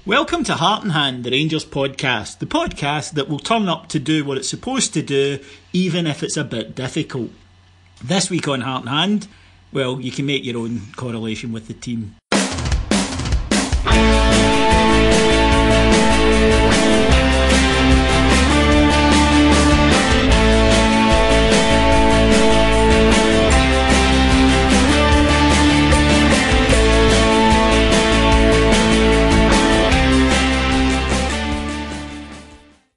Welcome to Heart and Hand, the Rangers podcast. The podcast that will turn up to do what it's supposed to do, even if it's a bit difficult. This week on Heart and Hand, well, you can make your own correlation with the team.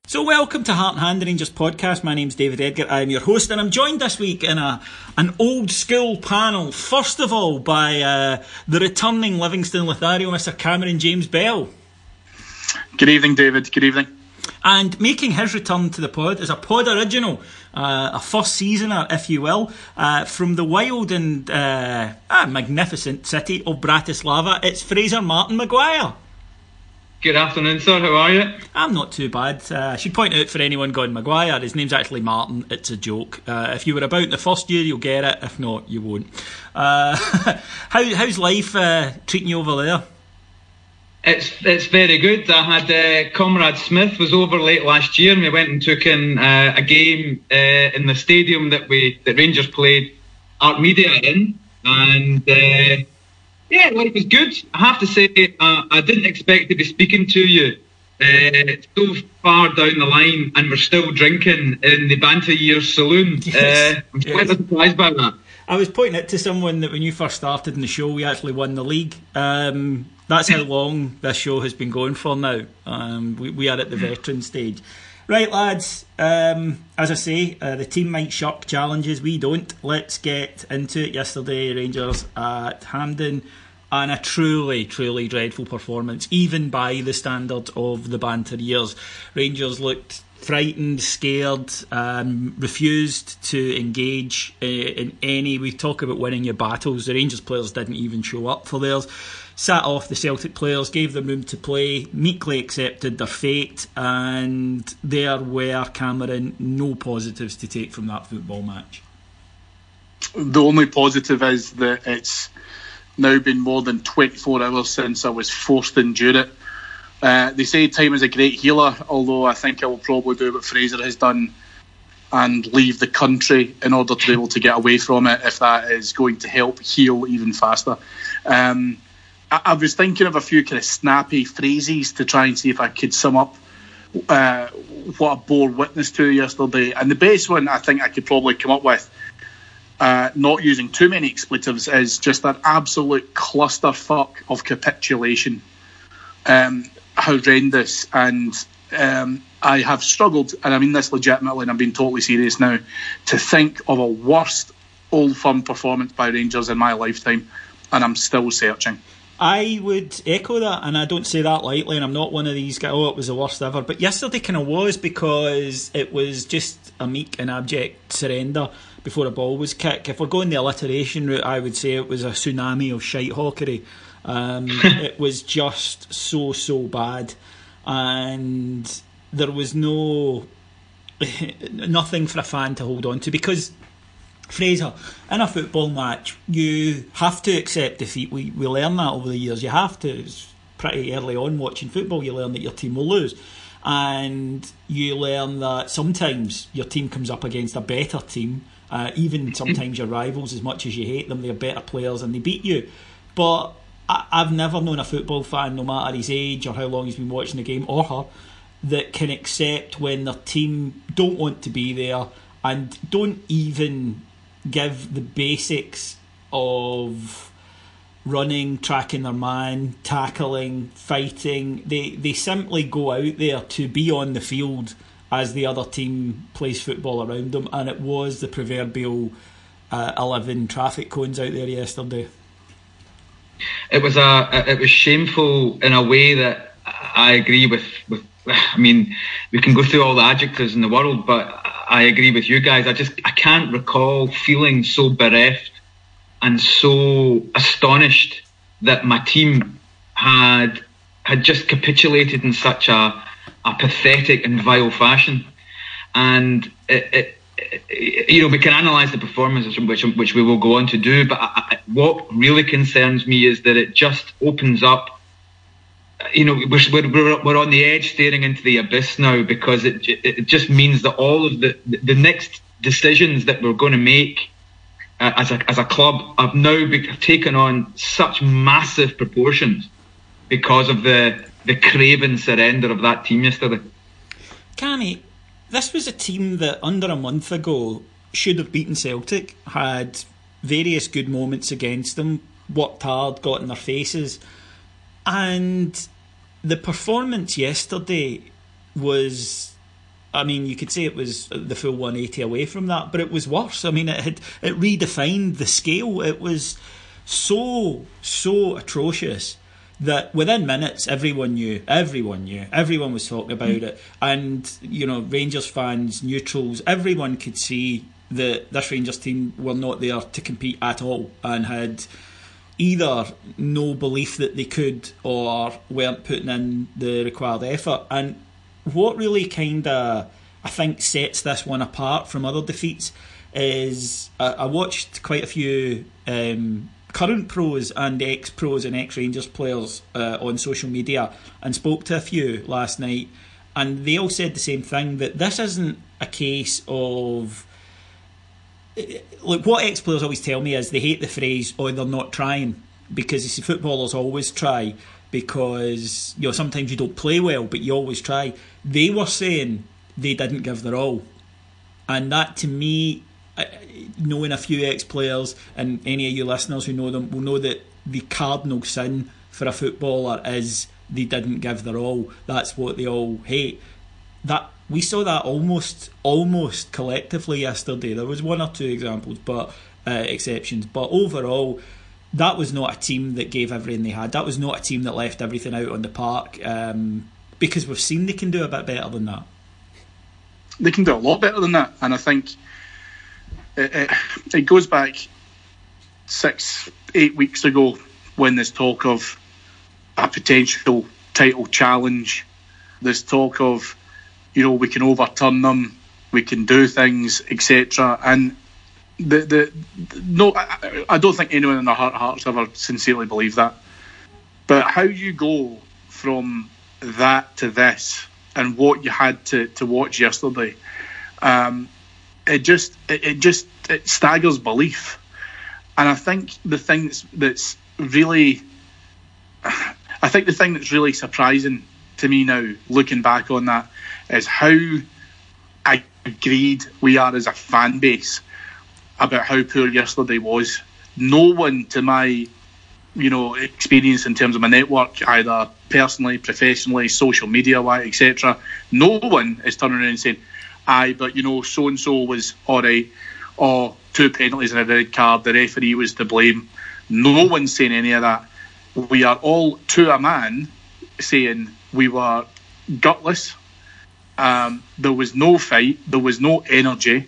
So welcome to Heart and Hand, the Rangers podcast. My name's David Edgar. I am your host, and I'm joined this week in an old school panel. First of all, by the returning Livingston Lothario, Mr. Cameron James Bell. Good evening, David. Good evening. And making his return to the pod is a pod original, a first seasoner, if you will, from the wild and magnificent city of Bratislava. It's Fraser Martin Maguire. Good afternoon, sir. How are you? I'm not too bad. I should point out for anyone going Maguire, his name's actually Martin. It's a joke. If you were about the first year, you'll get it. If not, you won't. How's life treating you over there? It's very good. I had Comrade Smith was over late last year, and we went and took in a game in the stadium that Rangers played Art Media in, and. Yeah, life was good. I have to say, I didn't expect to be speaking to you so far down the line, and we're still drinking in the Banter Years saloon. Yes. I'm quite surprised by that. I was pointing it to someone that when you first started in the show, we actually won the league. That's how long this show has been going for now. We are at the veteran stage. Right, lads, as I say, the team might shirk challenges. We don't. Let's get into it. Yesterday, Rangers at Hampden, and a truly, truly dreadful performance, even by the standard of the Banter Years. Rangers looked frightened, scared, refused to engage in any. We talk about winning your battles. The Rangers players didn't even show up for theirs. Sat off the Celtic players, gave them room to play, meekly accepted their fate, and there were, Cameron, no positives to take from that football match. The only positive is that it's now been more than 24 hours since I was forced to endure it. They say time is a great healer, although I think I will probably do what Fraser has done and leave the country in order to be able to get away from it, if that is going to help heal even faster. I was thinking of a few kind of snappy phrases to try and see if I could sum up what I bore witness to yesterday. And the best one I think I could probably come up with, not using too many expletives, is just an absolute clusterfuck of capitulation. Horrendous. And I have struggled, and I mean this legitimately, and I'm being totally serious now, to think of a worst Old Firm performance by Rangers in my lifetime, and I'm still searching. I would echo that, and I don't say that lightly, and I'm not one of these guys, it was the worst ever, but yesterday kind of was, because it was just a meek and abject surrender before a ball was kicked. If we're going the alliteration route, I would say it was a tsunami of shite-hawkery. It was just so bad, and there was nothing for a fan to hold on to, because Fraser, in a football match, you have to accept defeat. We learn that over the years. You have to. It's pretty early on watching football, you learn that your team will lose. And you learn that sometimes your team comes up against a better team, even sometimes your rivals, as much as you hate them, they're better players and they beat you. But I've never known a football fan, no matter his age or how long he's been watching the game, or her, that can accept when their team don't want to be there and don't even give the basics of running, tracking their man, tackling, fighting. They simply go out there to be on the field as the other team plays football around them, and it was the proverbial 11 traffic cones out there yesterday. It was shameful in a way that I agree with. I mean, we can go through all the adjectives in the world, but I agree with you guys. I can't recall feeling so bereft and so astonished that my team had just capitulated in such a pathetic and vile fashion. And we can analyse the performances, which we will go on to do. But what really concerns me is that it just opens up we're on the edge, staring into the abyss now, because it just means that all of the next decisions that we're going to make as a club have now taken on such massive proportions because of the craven surrender of that team yesterday. Cammy, this was a team that under a month ago should have beaten Celtic, had various good moments against them, worked hard, got in their faces, and the performance yesterday was, I mean, you could say it was the full 180 away from that, but it was worse. I mean, it redefined the scale. It was so atrocious that within minutes everyone knew, everyone was talking about it, and Rangers fans, neutrals, everyone could see that this Rangers team were not there to compete at all, and had either no belief that they could or weren't putting in the required effort. And what really kind of, I think, sets this one apart from other defeats is I watched quite a few current pros and ex-pros and ex-Rangers players on social media, and spoke to a few last night, and they all said the same thing, that this isn't a case of, like, what ex-players always tell me is they hate the phrase, "oh, they're not trying," because you see, footballers always try, because sometimes you don't play well, but you always try. They were saying they didn't give their all, and that, to me, knowing a few ex-players, and any of you listeners who know them will know that the cardinal sin for a footballer is they didn't give their all. That's what they all hate. That we saw that almost collectively yesterday. There was one or two examples, but exceptions. But overall, that was not a team that gave everything they had. That was not a team that left everything out on the park. Because we've seen they can do a bit better than that. They can do a lot better than that, and I think it goes back 6-8 weeks ago when there's talk of a potential title challenge. There's talk of, we can overturn them, we can do things, etc. And I don't think anyone in their hearts ever sincerely believed that. But how you go from that to this, and what you had to watch yesterday, it staggers belief. And I think the thing that's really surprising to me now, looking back on that, is how agreed we are as a fan base about how poor yesterday was. No one, to my experience in terms of my network, either personally, professionally, social media wise, etc., no one is turning around and saying, aye, but so and so was alright, or 2 penalties and a red card, the referee was to blame. No one's saying any of that. We are all, to a man, saying we were gutless. There was no fight, there was no energy,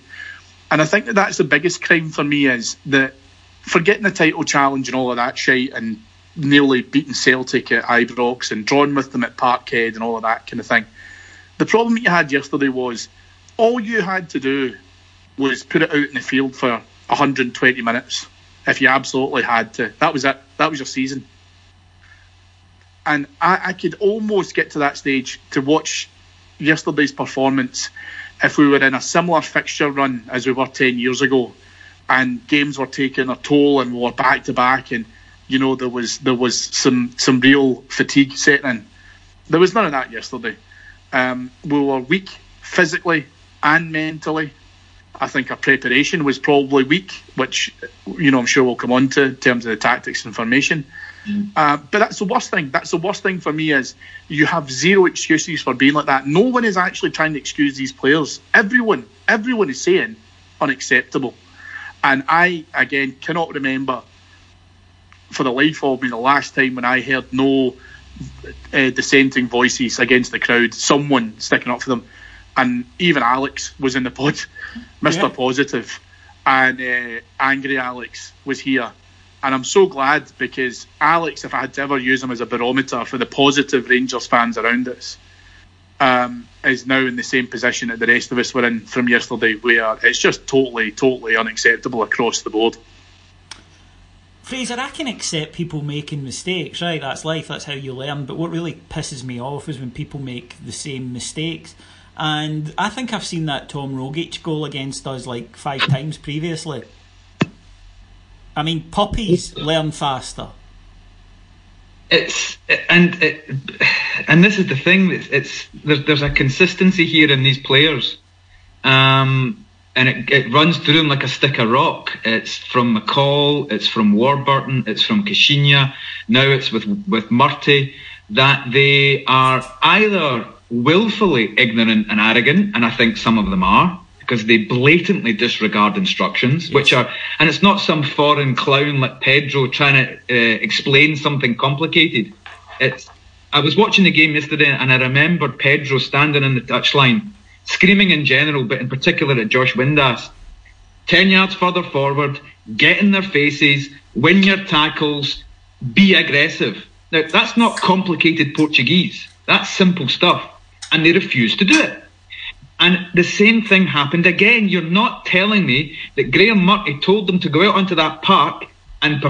and I think that's the biggest crime for me, is that forgetting the title challenge and all of that shite, and nearly beating Celtic at Ibrox and drawing with them at Parkhead and all of that kind of thing. The problem that you had yesterday was all you had to do was put it out in the field for 120 minutes if you absolutely had to. That was it. That was your season. And I could almost get to that stage to watch yesterday's performance if we were in a similar fixture run as we were 10 years ago, and games were taking a toll and we were back to back, and there was some real fatigue setting in. There was none of that yesterday. We were weak physically and mentally. I think our preparation was probably weak, which I'm sure we'll come on to in terms of the tactics and formation. But that's the worst thing. That's the worst thing for me, is you have zero excuses for being like that. No one is actually trying to excuse these players. Everyone is saying unacceptable. And I, again, cannot remember for the life of me the last time when I heard no dissenting voices against the crowd, someone sticking up for them. And even Alex was in the pod, Mr. Positive, and Angry Alex was here. And I'm so glad, because Alex, if I had to ever use him as a barometer for the positive Rangers fans around us, is now in the same position that the rest of us were in from yesterday, where it's just totally unacceptable across the board. Fraser, I can accept people making mistakes, right? That's life, that's how you learn. But what really pisses me off is when people make the same mistakes. And I think I've seen that Tom Rogic goal against us like 5 times previously. I mean, puppies learn faster. And this is the thing. There's a consistency here in these players, and it runs through them like a stick of rock. It's from McCall, it's from Warburton, it's from Kashinya. Now it's with Murty, that they are either willfully ignorant and arrogant, and I think some of them are, because they blatantly disregard instructions, which are, and it's not some foreign clown like Pedro trying to explain something complicated. I was watching the game yesterday, and I remembered Pedro standing in the touchline, screaming in general, but in particular at Josh Windass, 10 yards further forward, get in their faces, win your tackles, be aggressive. Now, that's not complicated Portuguese. That's simple stuff. And they refused to do it. And the same thing happened again. You're not telling me that Graham Murty told them to go out onto that park and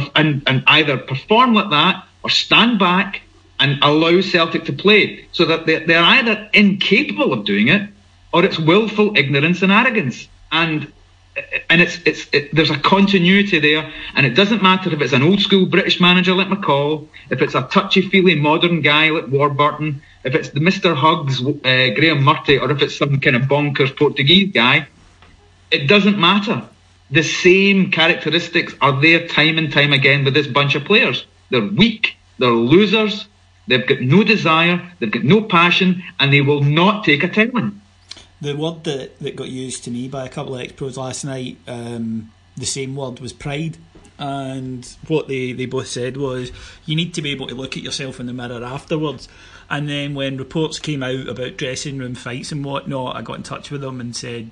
either perform like that or stand back and allow Celtic to play, so that they're either incapable of doing it or it's willful ignorance and arrogance. And there's a continuity there, and it doesn't matter if it's an old school British manager like McCall, if it's a touchy-feely modern guy like Warburton, if it's the Mr. Hugs, Graham Murty, or if it's some kind of bonkers Portuguese guy. It doesn't matter. The same characteristics are there time and time again with this bunch of players. They're weak, they're losers, they've got no desire, they've got no passion, and they will not take a telling. The word that got used to me by a couple of ex-pros last night, the same word, was pride. And what they both said was, you need to be able to look at yourself in the mirror afterwards. And then when reports came out about dressing room fights and whatnot, I got in touch with them and said,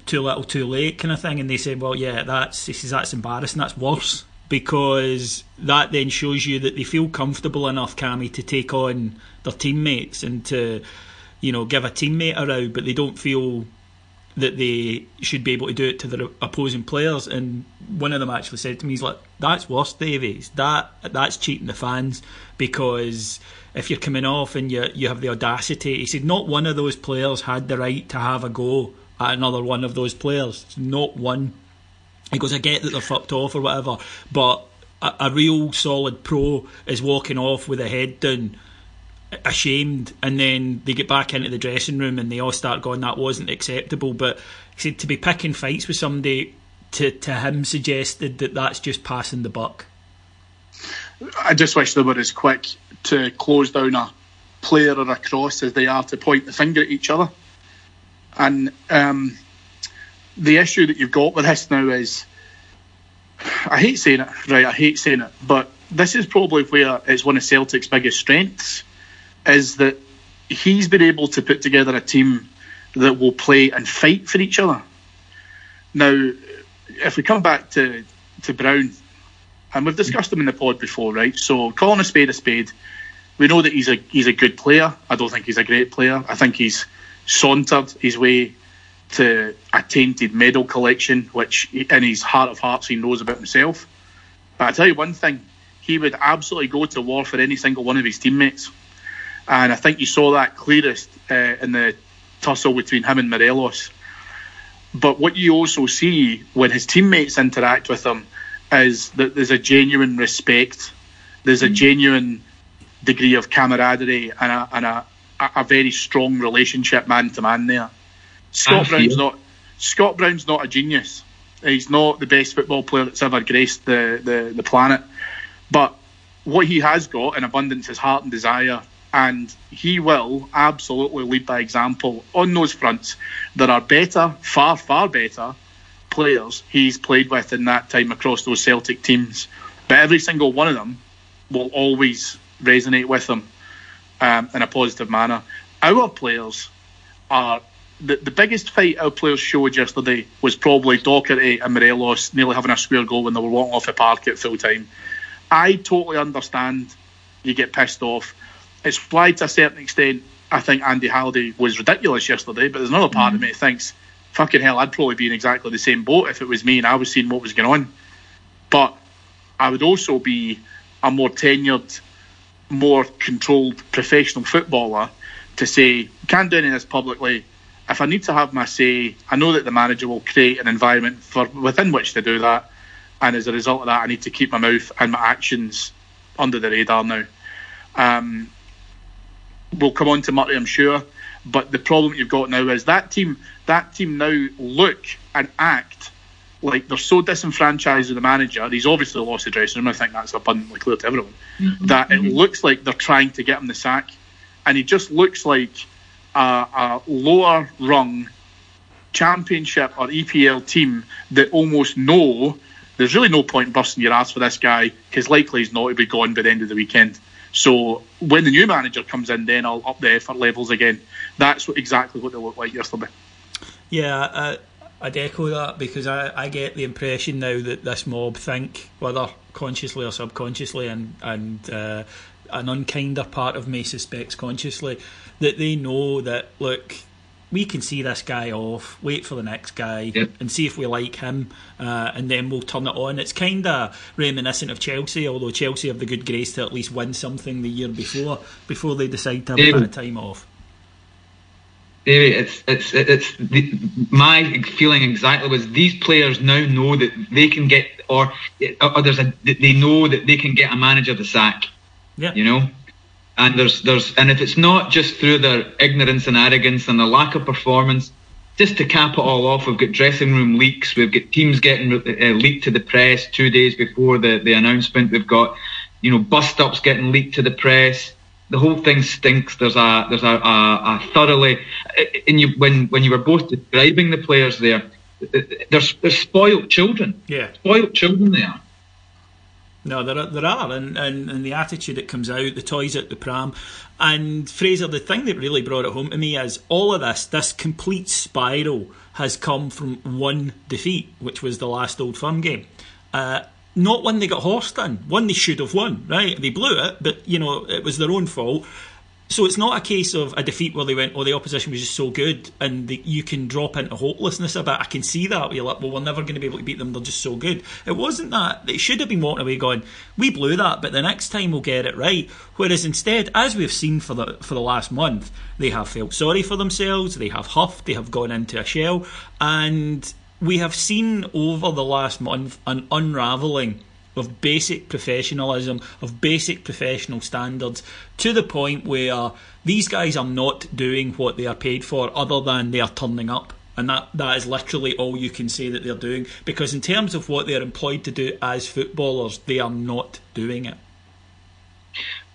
too little too late kind of thing. And they said, well, yeah, that's embarrassing, that's worse. Because that then shows you that they feel comfortable enough, Cammy, to take on their teammates and to give a teammate a row, but they don't feel that they should be able to do it to their opposing players. And one of them actually said to me, he's like, that's worse, Davies. That's cheating the fans, because if you're coming off and you have the audacity, he said, not one of those players had the right to have a go at another one of those players. Not one. He goes, I get that they're fucked off or whatever, but a real solid pro is walking off with a head down, ashamed, and then they get back into the dressing room and they all start going, that wasn't acceptable. But he said to be picking fights with somebody, to him, suggested that that's just passing the buck. I just wish they were as quick to close down a player or a cross as they are to point the finger at each other. And the issue that you've got with this now is, I hate saying it, but this is probably where it's one of Celtic's biggest strengths, is that he's been able to put together a team that will play and fight for each other. Now, if we come back to Brown, and we've discussed him in the pod before, right? So calling a spade, we know that he's a good player. I don't think he's a great player. I think he's sauntered his way to a tainted medal collection, which in his heart of hearts he knows about himself. But I tell you one thing, he would absolutely go to war for any single one of his teammates. And I think you saw that clearest in the tussle between him and Morelos. But what you also see when his teammates interact with him is that there's a genuine respect, there's a genuine degree of camaraderie and a very strong relationship man to man there. Scott Brown's not a genius. He's not the best football player that's ever graced the planet. But what he has got in abundance is heart and desire. And he will absolutely lead by example on those fronts. There are better, far, far better players he's played with in that time across those Celtic teams. But every single one of them will always resonate with him in a positive manner. Our players are... The biggest fight our players showed yesterday was probably Docherty and Morelos nearly having a square goal when they were walking off the park at full time. I totally understand you get pissed off. It's why, to a certain extent, I think Andy Halliday was ridiculous yesterday, but there's another part of me that thinks, fucking hell, I'd probably be in exactly the same boat if it was me and I was seeing what was going on. But I would also be a more tenured, more controlled professional footballer to say, can't do any of this publicly. If I need to have my say, I know that the manager will create an environment within which to do that. And as a result of that, I need to keep my mouth and my actions under the radar now. We'll come on to Murray, I'm sure. But the problem you've got now is that team now look and act like they're so disenfranchised with the manager. He's obviously lost the dressing room. I think that's abundantly clear to everyone. That it looks like they're trying to get him the sack. And he just looks like a lower rung championship or EPL team that almost know there's really no point in busting your ass for this guy because likely he's not to be gone by the end of the weekend. So when the new manager comes in, then I'll up the effort levels again. That's exactly what they looked like yesterday. Yeah, I'd echo that because I get the impression now that this mob think, whether consciously or subconsciously, and an unkinder part of me suspects consciously, that they know that, look, we can see this guy off, wait for the next guy, and see if we like him, and then we'll turn it on. It's kind of reminiscent of Chelsea, although Chelsea have the good grace to at least win something the year before they decide to have a bit of time off. Davey, my feeling exactly was these players now know that they can get, they know that they can get a manager the sack. Yeah. You know, and and if it's not just through their ignorance and arrogance and the lack of performance, just to cap it all off, we've got dressing room leaks, we've got teams getting leaked to the press 2 days before the announcement, we've got, you know, bust ups getting leaked to the press. The whole thing stinks. There's a thoroughly, and when you were both describing the players there, there's spoiled children. Yeah, spoiled children there. No, there are, and the attitude that comes out, the toys at the pram. And Fraser, the thing that really brought it home to me is all of this complete spiral has come from one defeat, which was the last Old Firm game. Not one they got horsed in, one they should have won, right? They blew it, but, you know, it was their own fault. So it's not a case of a defeat where they went, oh, the opposition was just so good, and you can drop into hopelessness a bit. I can see that. You're like, well, we're never going to be able to beat them. They're just so good. It wasn't that. They should have been walking away going, we blew that, but the next time we'll get it right. Whereas instead, as we've seen for the last month, they have felt sorry for themselves. They have huffed. They have gone into a shell. And we have seen over the last month an unravelling of basic professionalism, of basic professional standards, to the point where these guys are not doing what they are paid for other than they are turning up. And that is literally all you can say that they're doing. Because in terms of what they're employed to do as footballers, they are not doing it.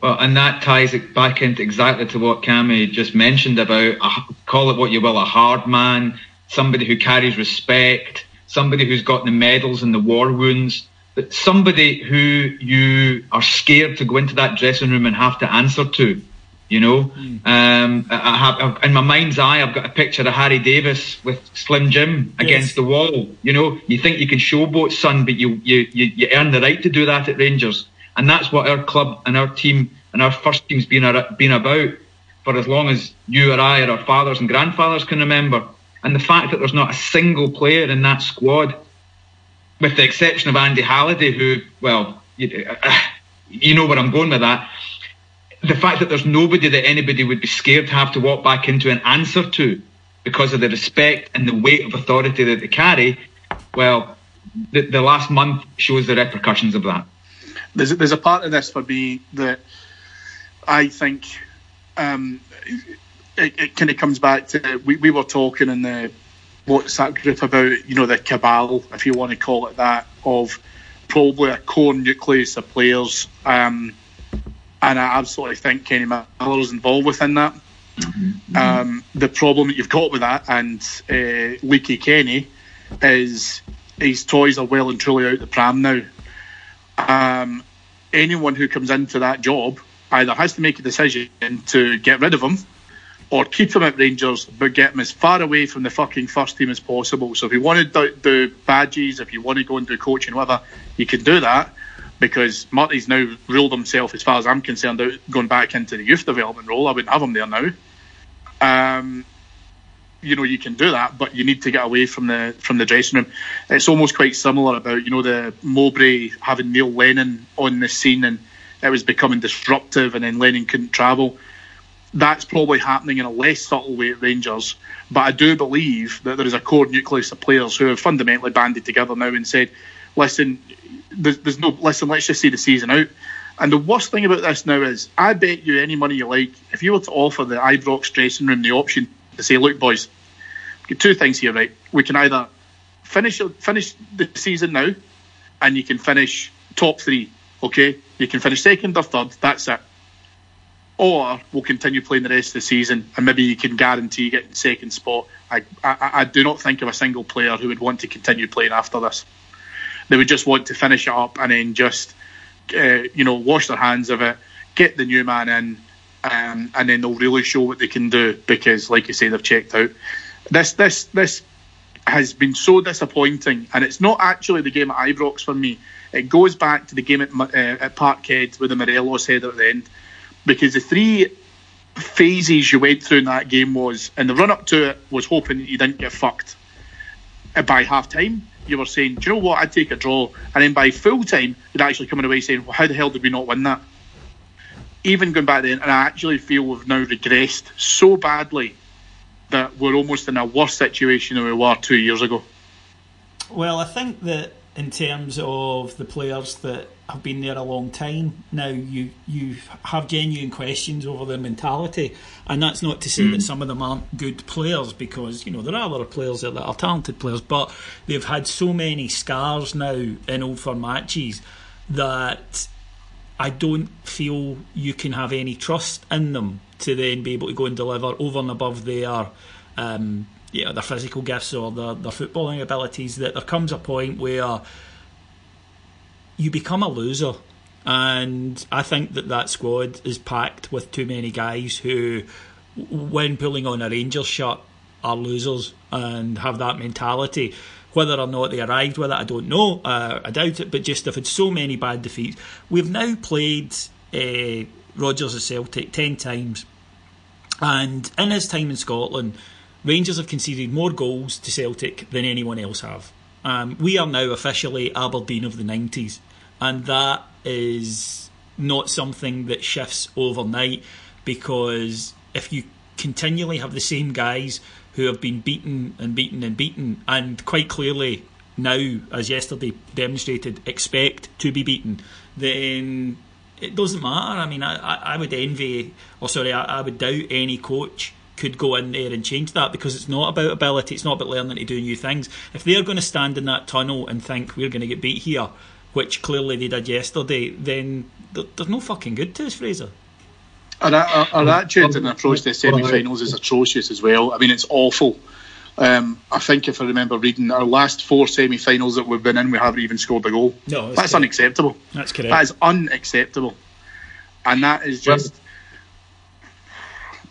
Well, and that ties it back into exactly to what Cammy just mentioned about, call it what you will, a hard man, somebody who carries respect, somebody who's got the medals and the war wounds, but somebody who you are scared to go into that dressing room and have to answer to, you know. I have, in my mind's eye, I've got a picture of Harry Davis with Slim Jim against the wall. You know, you think you can showboat, son, but you earn the right to do that at Rangers. And that's what our club and our team and our first team's been about for as long as you or I or our fathers and grandfathers can remember. And the fact that there's not a single player in that squad, with the exception of Andy Halliday, who, well, you know where I'm going with that. The fact that there's nobody that anybody would be scared to have to walk back into and answer to because of the respect and the weight of authority that they carry, well, the last month shows the repercussions of that. There's a part of this for me that I think it kind of comes back to, we were talking in the WhatsApp group about, you know, the cabal, if you want to call it that, of probably a core nucleus of players, and I absolutely think Kenny Miller is involved within that. The problem that you've got with that and Leaky Kenny is his toys are well and truly out the pram now. Anyone who comes into that job either has to make a decision to get rid of him or keep him at Rangers, but get him as far away from the fucking first team as possible. So if you want to do badges, if you want to go and do coaching, whatever, you can do that, because Murty's now ruled himself, as far as I'm concerned, out going back into the youth development role. I wouldn't have him there now. you can do that, but you need to get away from the dressing room. It's almost quite similar about, the Mowbray having Neil Lennon on the scene and it was becoming disruptive and then Lennon couldn't travel. That's probably happening in a less subtle way at Rangers, but I do believe that there is a core nucleus of players who have fundamentally banded together now and said, listen, let's just see the season out. And the worst thing about this now is, I bet you any money you like, if you were to offer the Ibrox dressing room the option to say, look boys, we've got two things here, right? We can either finish the season now and you can finish top three, okay? You can finish second or third, that's it. Or we'll continue playing the rest of the season and maybe you can guarantee getting second spot. I do not think of a single player who would want to continue playing after this. They would just want to finish it up and then just, wash their hands of it, get the new man in, and then they'll really show what they can do because, like you say, they've checked out. This has been so disappointing, and it's not actually the game at Ibrox for me. It goes back to the game at Parkhead with the Morelos header at the end, because the three phases you went through in that game was, in the run-up to it, was hoping that you didn't get fucked. By half-time, you were saying, do you know what, I'd take a draw. And then by full-time, you'd actually coming away saying, well, how the hell did we not win that? Even going back then, and I actually feel we've now regressed so badly that we're almost in a worse situation than we were 2 years ago. Well, I think that in terms of the players that have been there a long time now, you have genuine questions over their mentality, and that's not to say that some of them aren't good players, because there are a lot of players there that are talented players, but they've had so many scars now in Old Firm matches that I don't feel you can have any trust in them to then be able to go and deliver over and above their physical gifts or their footballing abilities. That there comes a point where you become a loser, and I think that squad is packed with too many guys who, when pulling on a Rangers shirt, are losers and have that mentality. Whether or not they arrived with it, I don't know. I doubt it, but just they've had so many bad defeats. We've now played Rodgers at Celtic 10 times, and in his time in Scotland, Rangers have conceded more goals to Celtic than anyone else have. We are now officially Aberdeen of the 90s, and that is not something that shifts overnight, because if you continually have the same guys who have been beaten and beaten and beaten, and quite clearly now, as yesterday demonstrated, expect to be beaten, then it doesn't matter. I mean, I would I would doubt any coach could go in there and change that, because it's not about ability, it's not about learning to do new things. If they're going to stand in that tunnel and think we're going to get beat here, which clearly they did yesterday, then there's no fucking good to us, Fraser. Our attitude and approach to the semi-finals is atrocious as well. I mean, it's awful. I think if I remember reading, our last 4 semi-finals that we've been in, we haven't even scored a goal. No, that's unacceptable. That's correct. That is unacceptable. And that is just...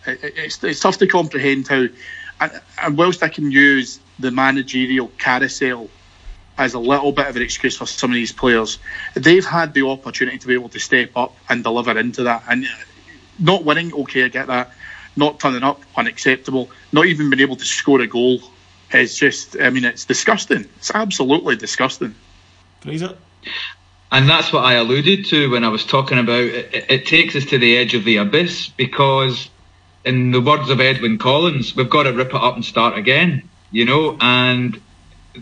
It's tough to comprehend how... And whilst I can use the managerial carousel as a little bit of an excuse for some of these players, they've had the opportunity to be able to step up and deliver into that. And not winning, okay, I get that. Not turning up, unacceptable. Not even being able to score a goal is just, I mean, it's disgusting. It's absolutely disgusting. Fraser? And that's what I alluded to when I was talking about it takes us to the edge of the abyss, because in the words of Edwin Collins, we've got to rip it up and start again, and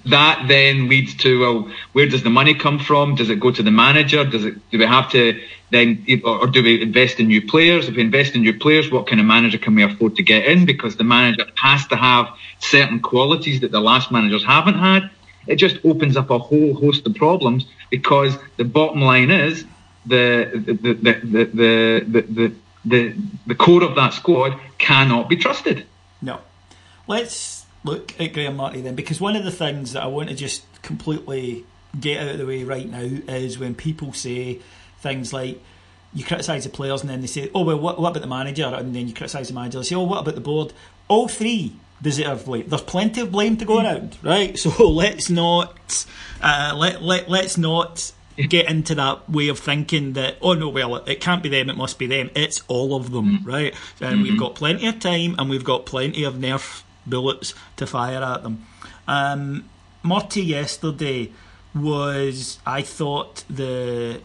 that then leads to, well, where does the money come from? Does it go to the manager? Do we have to then, or do we invest in new players? If we invest in new players, what kind of manager can we afford to get in? Because the manager has to have certain qualities that the last managers haven't had. It just opens up a whole host of problems, because the bottom line is the core of that squad cannot be trusted. No. Let's look at Graham Marty then, because one of the things that I want to just completely get out of the way right now is when people say things like, you criticise the players and then they say, oh well, what about the manager? And then you criticise the manager, they say, oh, what about the board? All three deserve blame. There's plenty of blame to go around, right? So let's not let's not get into that way of thinking that, oh no, well, it can't be them, it must be them. It's all of them, right? And we've got plenty of time and we've got plenty of nerve bullets to fire at them. Murty yesterday was, I thought, the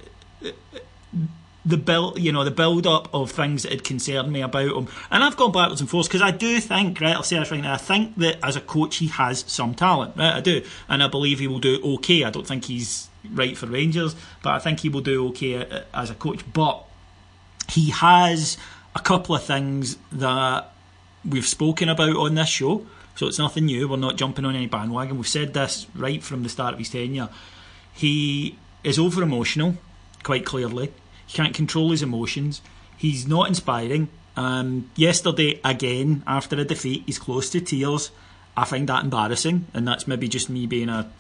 build up of things that had concerned me about him, and I've gone backwards and forwards because I do think, right, I'll say this right now, I think that as a coach he has some talent, right, I do, and I believe he will do okay. I don't think he's right for Rangers, but I think he will do okay as a coach. But he has a couple of things that we've spoken about on this show, so it's nothing new. We're not jumping on any bandwagon. We've said this right from the start of his tenure. He is over emotional, quite clearly. He can't control his emotions. He's not inspiring. Yesterday, again, after a defeat, he's close to tears. I find that embarrassing, and that's maybe just me being a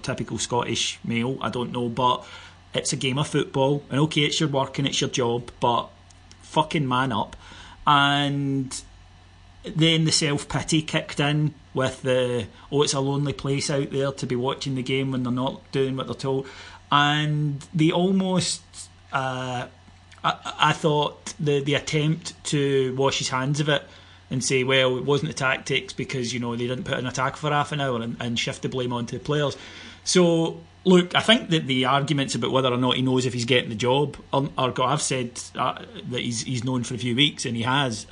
typical Scottish male. I don't know, but it's a game of football, and okay, it's your work and it's your job, but fucking man up. And then the self-pity kicked in with it's a lonely place out there to be watching the game when they're not doing what they're told. And they almost, I thought the attempt to wash his hands of it and say, well, it wasn't the tactics because, they didn't put an attack for half an hour and shift the blame onto the players. So, look, I think that the arguments about whether or not he knows if he's getting the job are I've said that he's known for a few weeks, and he has.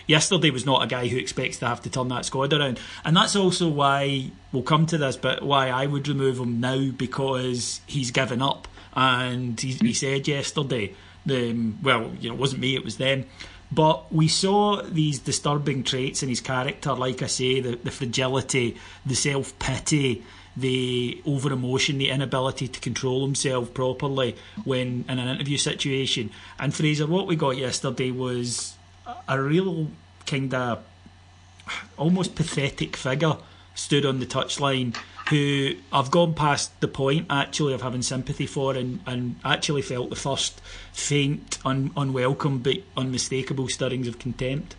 Yesterday was not a guy who expects to have to turn that squad around. And that's also why, we'll come to this, but why I would remove him now, because he's given up. And he said yesterday, it wasn't me, it was them. But we saw these disturbing traits in his character, like I say, the fragility, the self-pity, the over-emotion, the inability to control himself properly when in an interview situation. And Fraser, what we got yesterday was a real kind of almost pathetic figure stood on the touchline who I've gone past the point actually of having sympathy for and actually felt the first faint, unwelcome but unmistakable stirrings of contempt.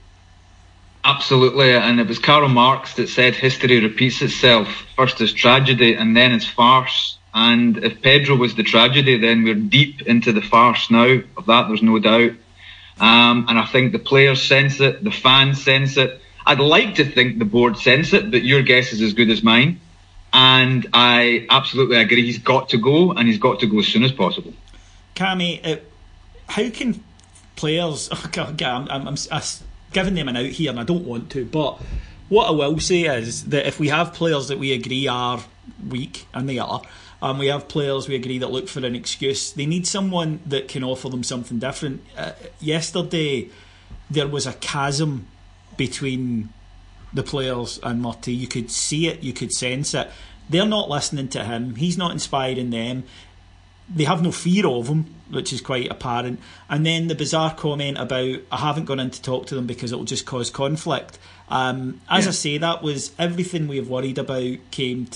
Absolutely, and it was Karl Marx that said history repeats itself, first as tragedy and then as farce. And if Pedro was the tragedy, then we're deep into the farce now. Of that there's no doubt. And I think the players sense it, the fans sense it. I'd like to think the board sense it, but your guess is as good as mine. And I absolutely agree. He's got to go, and he's got to go as soon as possible. Cammy, how can players... I'm giving them an out here, and I don't want to, but what I will say is that if we have players that we agree are weak, and they are, and we have players we agree that look for an excuse, they need someone that can offer them something different. Yesterday, there was a chasm between the players and Murty. You could see it, you could sense it. They're not listening to him, he's not inspiring them. They have no fear of him, which is quite apparent. And then the bizarre comment about, I haven't gone in to talk to them because it'll just cause conflict. I say, that was everything we have worried about came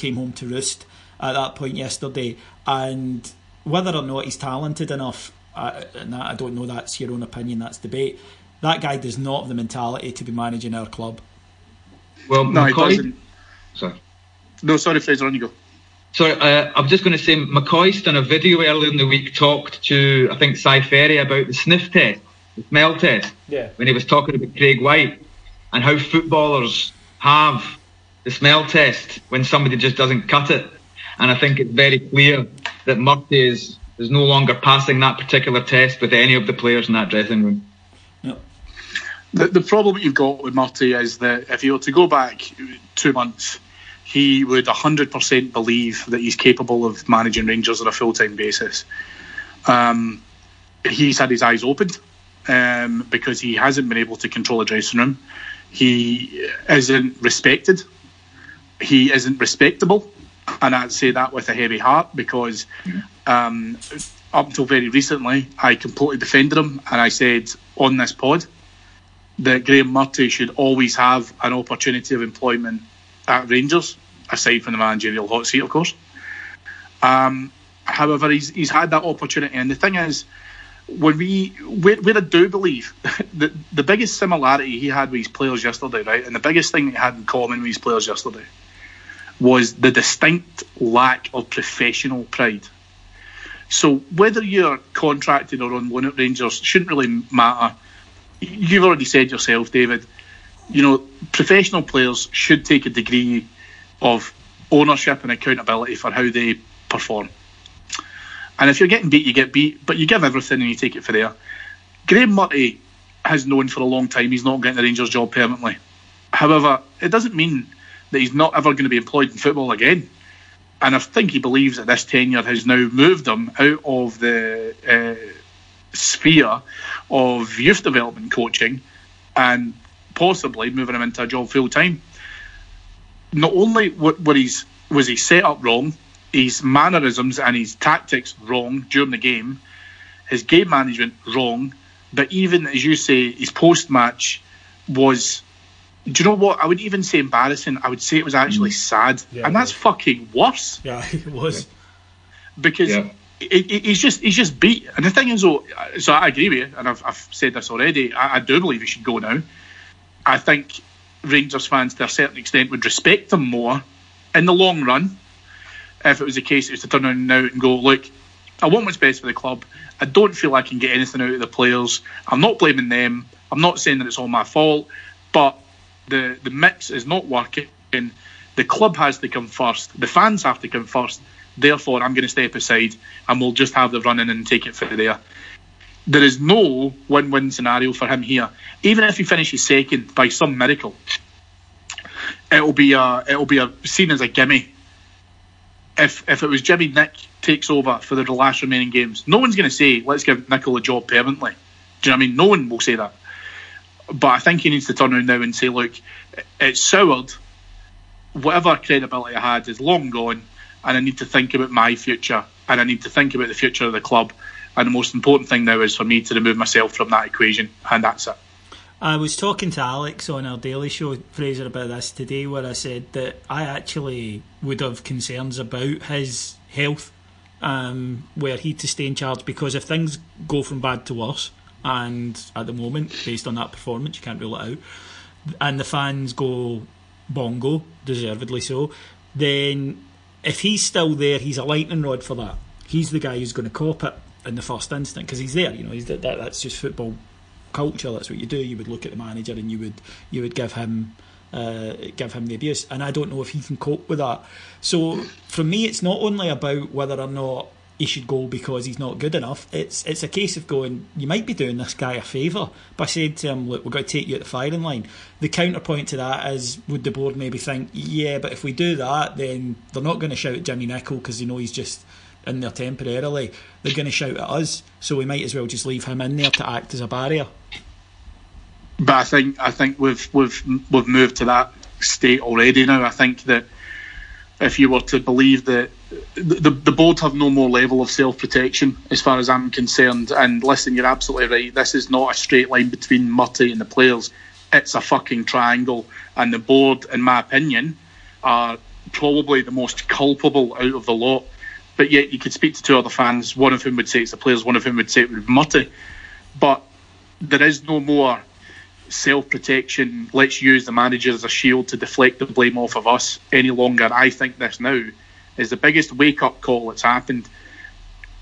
home to roost at that point yesterday. And whether or not he's talented enough, and I don't know, that's your own opinion, that's debate. That guy does not have the mentality to be managing our club. Well, no, McCoy, he doesn't. Sorry. No, sorry, Fraser, on you go. Sorry, I'm just going to say, McCoy's done a video earlier in the week, talked to, I think, Cy Ferry about the sniff test, the smell test, when he was talking about Craig White and how footballers have the smell test when somebody just doesn't cut it. And I think it's very clear that Murty is no longer passing that particular test with any of the players in that dressing room. Yep. The problem you've got with Murty is that if you were to go back 2 months, he would 100% believe that he's capable of managing Rangers on a full-time basis. He's had his eyes opened because he hasn't been able to control a dressing room. He isn't respected. He isn't respectable. And I'd say that with a heavy heart because up until very recently, I completely defended him. And I said on this pod that Graham Murty should always have an opportunity of employment at Rangers, aside from the managerial hot seat, of course. However, he's had that opportunity, and the thing is, where I do believe that the biggest similarity he had with his players yesterday, right, and the biggest thing he had in common with his players yesterday was the distinct lack of professional pride. So whether you're contracted or on loan at Rangers shouldn't really matter. You've already said yourself, David, professional players should take a degree of ownership and accountability for how they perform. And if you're getting beat, you get beat, but you give everything and you take it for there. Graham Murray has known for a long time he's not getting the Rangers job permanently. However, it doesn't mean that he's not ever going to be employed in football again. And I think he believes that this tenure has now moved him out of the sphere of youth development coaching and possibly moving him into a job full time. Not only was he set up wrong, his mannerisms and his tactics wrong during the game, his game management wrong, but even, as you say, his post-match was, do you know what, I would even say embarrassing. I would say it was actually sad. Yeah, and that's fucking worse. Yeah, it was. Because he's just beat. And the thing is, though, so I agree with you, and I've said this already, I do believe he should go now. I think Rangers fans, to a certain extent, would respect him more in the long run if it was the case it was to turn around now and go, look, I want what's best for the club. I don't feel I can get anything out of the players. I'm not blaming them. I'm not saying that it's all my fault, but the mix is not working. The club has to come first. The fans have to come first. Therefore, I'm going to step aside and we'll just have the run-in and take it for there. There is no win-win scenario for him here. Even if he finishes second by some miracle, it'll be seen as a gimme. If it was Jimmy Nick takes over for the last remaining games, no one's going to say, let's give Nickel a job permanently. Do you know what I mean? No one will say that. But I think he needs to turn around now and say, look, it's soured. Whatever credibility I had is long gone, and I need to think about my future, and I need to think about the future of the club. And the most important thing now is for me to remove myself from that equation, and that's it. I was talking to Alex on our Daily Show, Fraser, about this today, where I said that I actually would have concerns about his health, were he to stay in charge, because if things go from bad to worse, and at the moment, based on that performance, you can't rule it out, and the fans go bongo, deservedly so, then if he's still there, he's a lightning rod for that. He's the guy who's going to cop it in the first instant, because he's there. That's just football culture. That's what you do. You would look at the manager and you would give him the abuse, and I don't know if he can cope with that. So for me, it's not only about whether or not he should go because he's not good enough. It's a case of going, you might be doing this guy a favour by saying to him, look, we're going to take you at the firing line. The counterpoint to that is, would the board maybe think, yeah, but if we do that, then they're not going to shout at Jimmy Nicol because they know he's just in there temporarily. They're going to shout at us, so we might as well just leave him in there to act as a barrier. But I think we've moved to that state already now. I think that if you were to believe that the board have no more level of self-protection as far as I'm concerned, and listen, you're absolutely right, this is not a straight line between Murty and the players, it's a fucking triangle, and the board, in my opinion, are probably the most culpable out of the lot. But yet you could speak to two other fans, one of whom would say it's the players, one of whom would say it would be Murty. But there is no more self-protection, let's use the manager as a shield to deflect the blame off of us any longer. I think this now is the biggest wake-up call that's happened.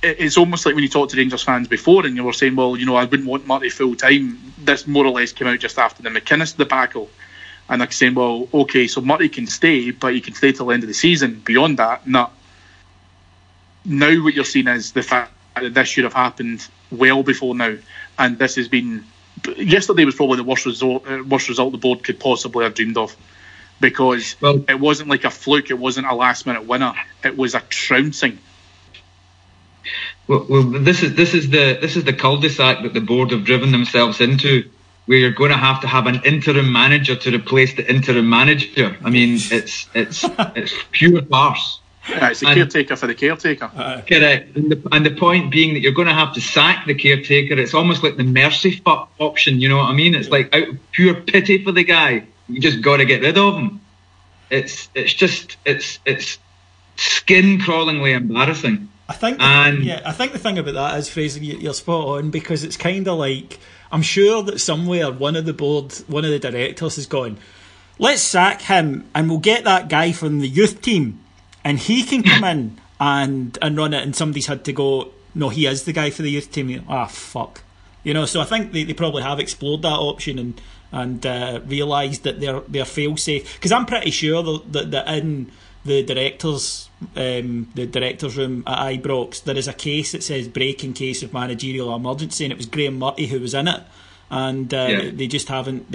It's almost like when you talk to Rangers fans before and you were saying, well, I wouldn't want Murty full-time. This more or less came out just after the McInnes debacle. And they're saying, well, OK, so Murty can stay, but he can stay till the end of the season. Beyond that, no. Now what you're seeing is the fact that this should have happened well before now. And this has been... Yesterday was probably the worst result the board could possibly have dreamed of, because it wasn't like a fluke, it wasn't a last minute winner, it was a trouncing. Well, this is the cul-de-sac that the board have driven themselves into, where you're going to have an interim manager to replace the interim manager. I mean, it's pure farce. Yeah, it's the caretaker for the caretaker. Correct. And the point being that you're going to have to sack the caretaker. It's almost like the mercy fuck option, you know what I mean? It's like out of pure pity for the guy, you just got to get rid of him. It's skin-crawlingly embarrassing. I think the thing about that is, Fraser, you're spot on, because it's kind of like, I'm sure that somewhere one of the directors has gone, let's sack him and we'll get that guy from the youth team and he can come in and run it, and somebody's had to go, no, he is the guy for the youth team. Ah, fuck. You know, so I think they probably have explored that option and realised that they're fail safe. Because I'm pretty sure that in the directors' room at Ibrox there is a case that says break in case of managerial emergency, and it was Graham Murty who was in it, and they just haven't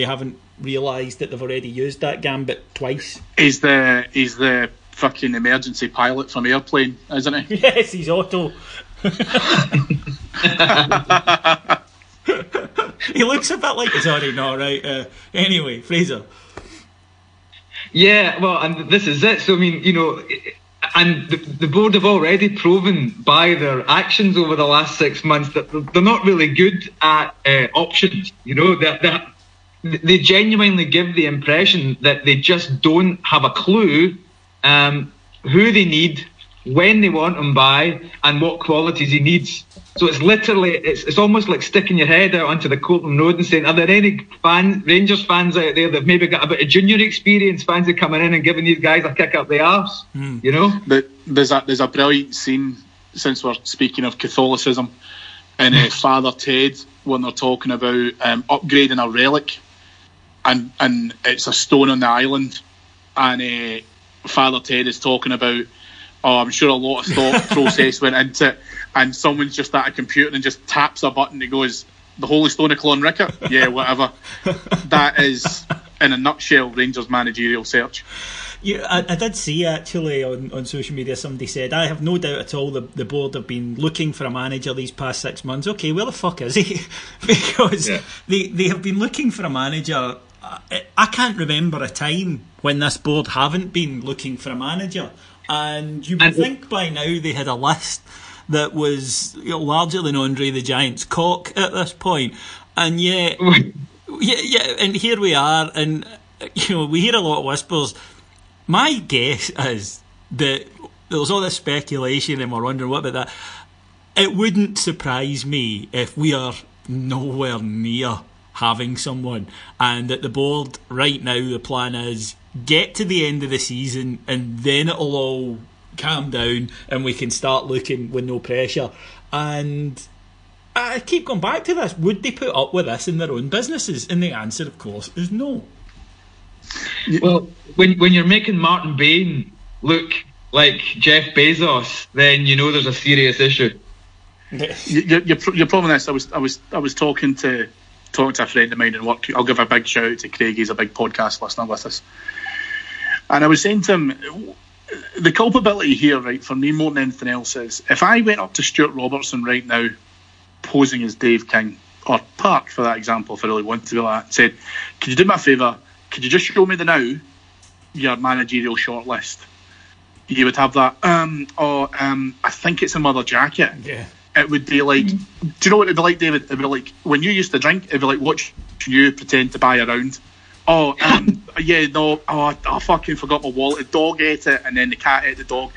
realised that they've already used that gambit twice. He's the fucking emergency pilot from Airplane, isn't he? Yes, he's Otto. He looks a bit like he's already not right. Anyway, Fraser. Yeah, well, and this is it. So, I mean, you know, and the board have already proven by their actions over the last 6 months that they're not really good at options. You know, they genuinely give the impression that they just don't have a clue who they need, when they want him by, and what qualities he needs. So it's literally, it's almost like sticking your head out onto the Courtland Road and saying, are there any Rangers fans out there that maybe got a bit of junior experience, fancy coming in and giving these guys a kick up the arse? You know? There's a brilliant scene, since we're speaking of Catholicism, in Father Ted, when they're talking about upgrading a relic, and it's a stone on the island, and Father Ted is talking about, I'm sure a lot of thought process went into it, and someone's just at a computer and just taps a button and goes, the Holy Stone of Clonrichert? Yeah, whatever. That is, in a nutshell, Rangers managerial search. Yeah, I did see actually on social media, somebody said, I have no doubt at all the board have been looking for a manager these past 6 months. Okay, where the fuck is he? Because they have been looking for a manager. I can't remember a time when this board haven't been looking for a manager. And you would think by now they had a list that was, you know, larger than Andre the Giant's cock at this point. And yet, and here we are, and you know, we hear a lot of whispers. My guess is that there's all this speculation and we're wondering what about that. It wouldn't surprise me if we are nowhere near having someone, and that the board right now, the plan is get to the end of the season and then it'll all calm down and we can start looking with no pressure. And I keep going back to this, would they put up with this in their own businesses? And the answer, of course, is no. Well, when you're making Martin Bain look like Jeff Bezos, then you know there's a serious issue. You're probably this. I was talking to a friend of mine in work. I'll give a big shout out to Craig. He's a big podcast listener with us. And I was saying to him, the culpability here, right, for me more than anything else is, if I went up to Stuart Robertson right now, posing as Dave King, or Park for that example, if I really wanted to be like that, and said, could you do me a favour, could you just show me your managerial shortlist? You would have that, I think it's a Mother Jacket. Yeah. It would be like, do you know what it'd be like, David? It'd be like, when you used to drink, it'd be like watching you pretend to buy a round. I fucking forgot my wallet. The dog ate it, and then the cat ate the dog.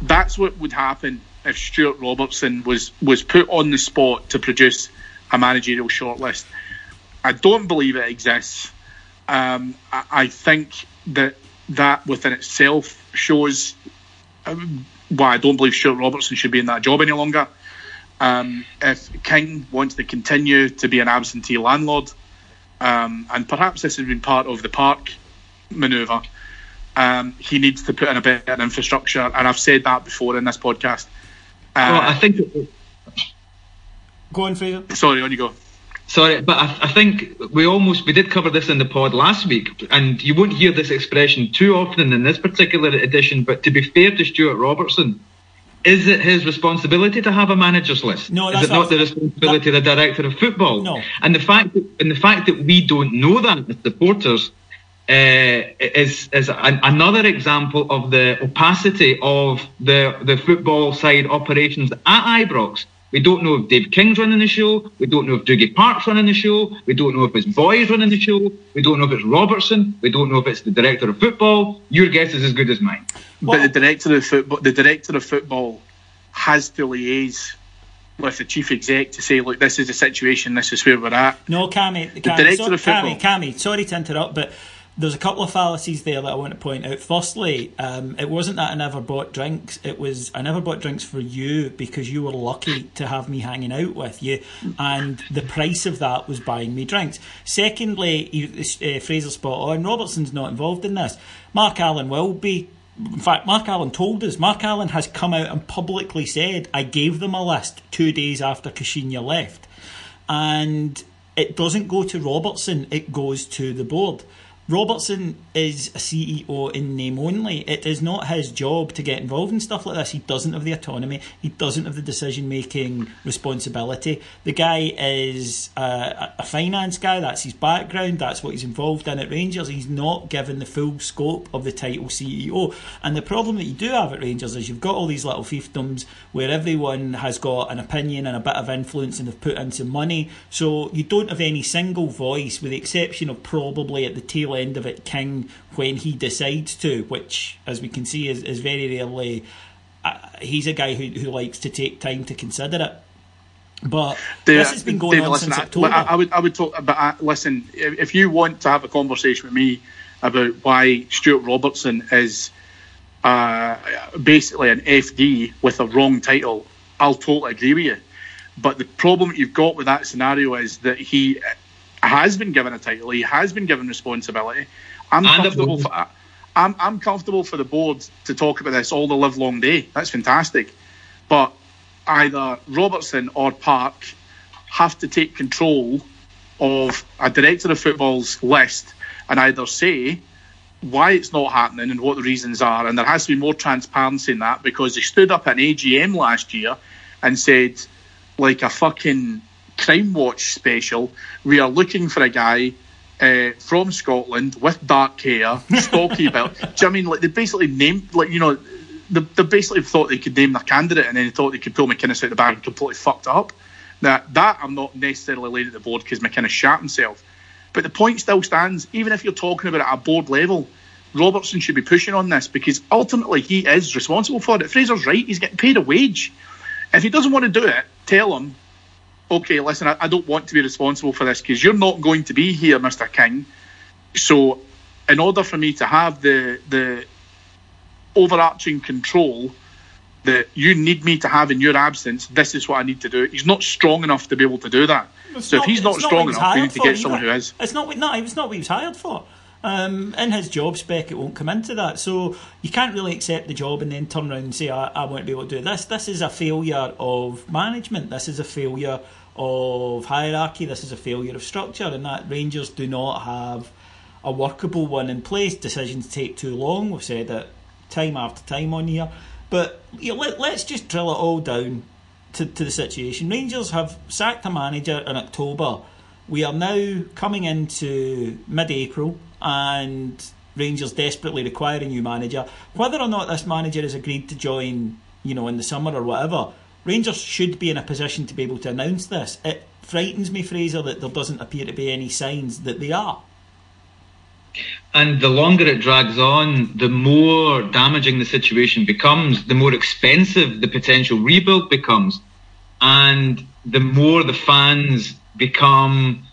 That's what would happen if Stuart Robertson was put on the spot to produce a managerial shortlist. I don't believe it exists. I think that within itself shows why I don't believe Stuart Robertson should be in that job any longer. If King wants to continue to be an absentee landlord, and perhaps this has been part of the Park manoeuvre, he needs to put in a better infrastructure, and I've said that before in this podcast. I think... Go on, Fraser. Sorry, on you go. Sorry, but I think we did cover this in the pod last week, and you won't hear this expression too often in this particular edition, but to be fair to Stuart Robertson, is it his responsibility to have a manager's list? No, is it not the responsibility of the director of football? No. And the fact that we don't know that as supporters is another example of the opacity of the football side operations at Ibrox. We don't know if Dave King's running the show. We don't know if Dougie Park's running the show. We don't know if it's Boy's running the show. We don't know if it's Robertson. We don't know if it's the director of football. Your guess is as good as mine. But the director of football has to liaise with the chief exec to say, look, this is the situation, this is where we're at. No, Cammy, sorry to interrupt, but there's a couple of fallacies there that I want to point out. Firstly, it wasn't that I never bought drinks. It was I never bought drinks for you because you were lucky to have me hanging out with you, and the price of that was buying me drinks. Secondly, Fraser's spot on. Robertson's not involved in this. Mark Allen will be. In fact, Mark Allen told us. Mark Allen has come out and publicly said, I gave them a list 2 days after Kashinya left. And it doesn't go to Robertson, it goes to the board. Robertson is a CEO in name only. It is not his job to get involved in stuff like this. He doesn't have the autonomy. He doesn't have the decision-making responsibility. The guy is a finance guy. That's his background. That's what he's involved in at Rangers. He's not given the full scope of the title CEO. And the problem that you do have at Rangers is you've got all these little fiefdoms where everyone has got an opinion and a bit of influence and have put in some money. So you don't have any single voice, with the exception of probably at the tail end of it King when he decides to, which as we can see is very rarely. He's a guy who likes to take time to consider it, but this has been going on since October. I would talk, but listen, if you want to have a conversation with me about why Stuart Robertson is basically an FD with a wrong title, I'll totally agree with you. But the problem that you've got with that scenario is that he has been given a title, he has been given responsibility. I'm comfortable for the board to talk about this all the live long day. That's fantastic. But either Robertson or Park have to take control of a director of football's list and either say why it's not happening and what the reasons are. And there has to be more transparency in that, because they stood up at an AGM last year and said, like a fucking Crime Watch special, we are looking for a guy from Scotland with dark hair, stocky build. Do you know what I mean? Like, they basically named, like, you know, they basically thought they could name their candidate, and then they thought they could pull McInnes out the bag and completely fucked up. Now, that I'm not necessarily laying at the board because McInnes shat himself. But the point still stands, even if you're talking about it at a board level, Robertson should be pushing on this, because ultimately he is responsible for it. Fraser's right, he's getting paid a wage. If he doesn't want to do it, tell him, okay, listen, I don't want to be responsible for this because you're not going to be here, Mr. King. So in order for me to have the overarching control that you need me to have in your absence, this is what I need to do. He's not strong enough to be able to do that. So if he's not strong enough, we need to get someone who is. It's not what he was hired for. In his job spec, it won't come into that. So you can't really accept the job and then turn around and say, I won't be able to do this. This is a failure of management. This is a failure of hierarchy. This is a failure of structure, and that Rangers do not have a workable one in place. Decisions take too long. We've said it time after time on here. But you know, let's just drill it all down to the situation. Rangers have sacked a manager in October. We are now coming into mid-April, and Rangers desperately require a new manager. Whether or not this manager has agreed to join, you know, in the summer or whatever, Rangers should be in a position to be able to announce this. It frightens me, Fraser, that there doesn't appear to be any signs that they are. And the longer it drags on, the more damaging the situation becomes, the more expensive the potential rebuild becomes, and the more the fans become,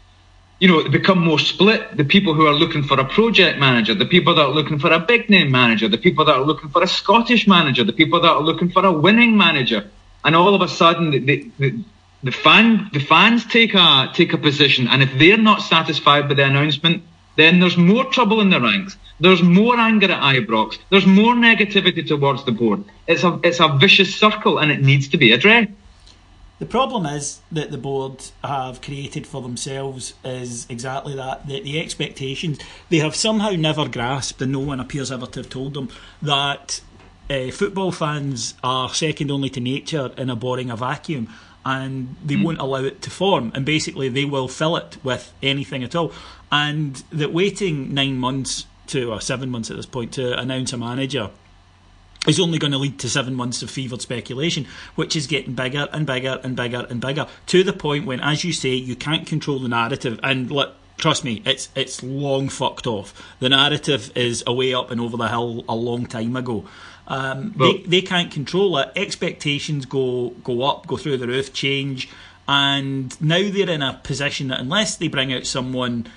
become more split. The people who are looking for a project manager, the people that are looking for a big name manager, the people that are looking for a Scottish manager, the people that are looking for a winning manager, and all of a sudden the fans take a position, and if they're not satisfied with the announcement, then there's more trouble in the ranks. There's more anger at Ibrox. There's more negativity towards the board. It's a vicious circle, and it needs to be addressed. The problem is that the board have created for themselves is exactly that. The expectations, they have somehow never grasped, and no one appears ever to have told them, that football fans are second only to nature in abhorring a vacuum, and they won't allow it to form, and basically they will fill it with anything at all. And that waiting 9 months or 7 months at this point to announce a manager is only going to lead to 7 months of fevered speculation, which is getting bigger and bigger and bigger and bigger, to the point when, as you say, you can't control the narrative. And trust me, it's long fucked off. The narrative is away up and over the hill a long time ago. They can't control it. Expectations go up, go through the roof, change, and now they're in a position that unless they bring out someone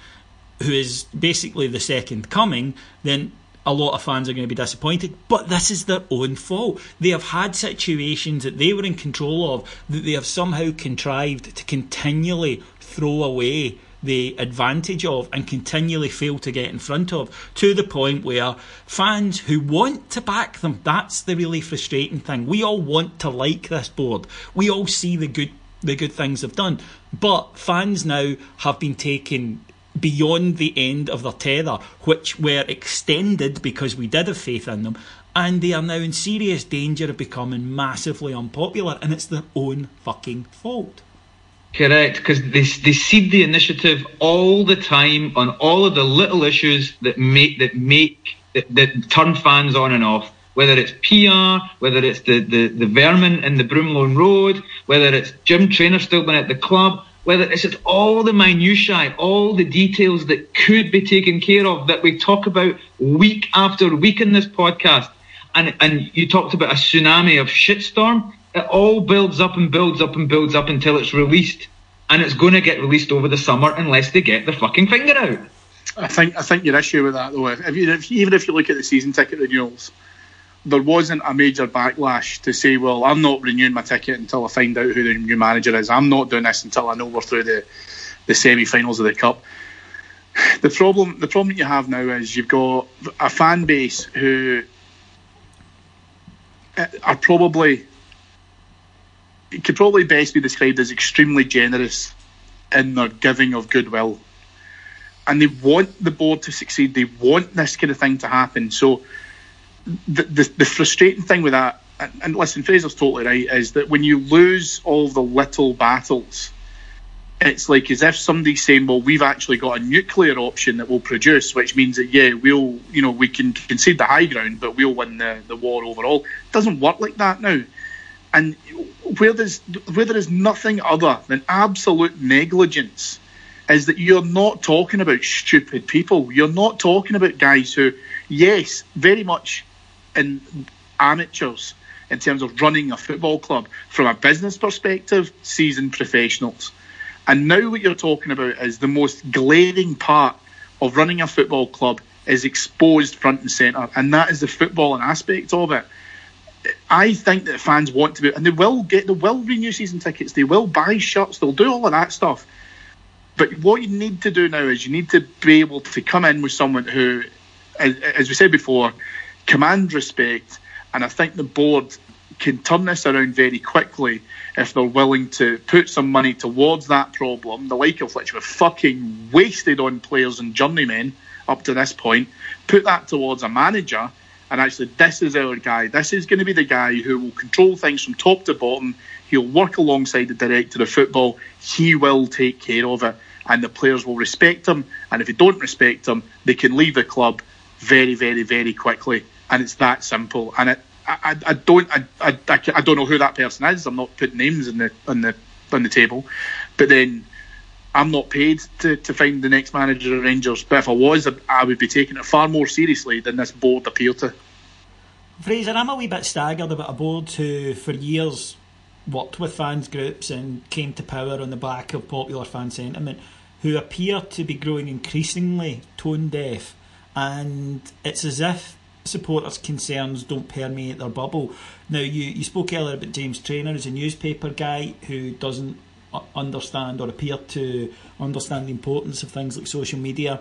who is basically the second coming, then a lot of fans are going to be disappointed. But this is their own fault. They have had situations that they were in control of that they have somehow contrived to continually throw away the advantage of and continually fail to get in front of, to the point where fans who want to back them, that's the really frustrating thing. We all want to like this board. We all see the good things they've done. But fans now have been taken beyond the end of their tether, which were extended because we did have faith in them, and they are now in serious danger of becoming massively unpopular, and it's their own fucking fault. Correct, because they cede the initiative all the time on all of the little issues that turn fans on and off. Whether it's PR, whether it's the vermin in the Broomloan Road, whether it's Jim Traynor still been at the club, whether it's just all the minutiae, all the details that could be taken care of that we talk about week after week in this podcast. And you talked about a tsunami of shitstorm. It all builds up and builds up and builds up until it's released. And it's going to get released over the summer unless they get their fucking finger out. I think your issue with that, though, even if you look at the season ticket renewals, there wasn't a major backlash to say, well, I'm not renewing my ticket until I find out who the new manager is. I'm not doing this until I know we're through the semi-finals of the Cup. The problem you have now is you've got a fan base who are probably... It could probably best be described as extremely generous in their giving of goodwill. And they want the board to succeed. They want this kind of thing to happen. So the frustrating thing with that, and listen, Fraser's totally right, is that when you lose all the little battles, it's like as if somebody's saying, well, we've actually got a nuclear option that will produce, which means that, yeah, we can concede the high ground, but we'll win the war overall. It doesn't work like that now. And where there is nothing other than absolute negligence is that you're not talking about stupid people. You're not talking about guys who, yes, very much in amateurs in terms of running a football club. From a business perspective, seasoned professionals. And now what you're talking about is the most glaring part of running a football club is exposed front and centre, and that is the footballing aspect of it. I think that fans want to be, and they will renew season tickets, they will buy shirts, they'll do all of that stuff. But what you need to do now is you need to be able to come in with someone who, as we said before, commands respect, and I think the board can turn this around very quickly if they're willing to put some money towards that problem, the like of which we've fucking wasted on players and journeymen up to this point, put that towards a manager. And actually, this is our guy. This is going to be the guy who will control things from top to bottom. He'll work alongside the director of football. He will take care of it. And the players will respect him. And if they don't respect him, they can leave the club very, very, very quickly. And it's that simple. And I don't know who that person is. I'm not putting names on the table. But then I'm not paid to find the next manager of Rangers, but if I was, I would be taking it far more seriously than this board appear to. Fraser, I'm a wee bit staggered about a board who for years worked with fans groups and came to power on the back of popular fan sentiment, who appear to be growing increasingly tone deaf, and it's as if supporters' concerns don't permeate their bubble. Now, you spoke earlier about James Traynor as a newspaper guy who doesn't understand or appear to understand the importance of things like social media,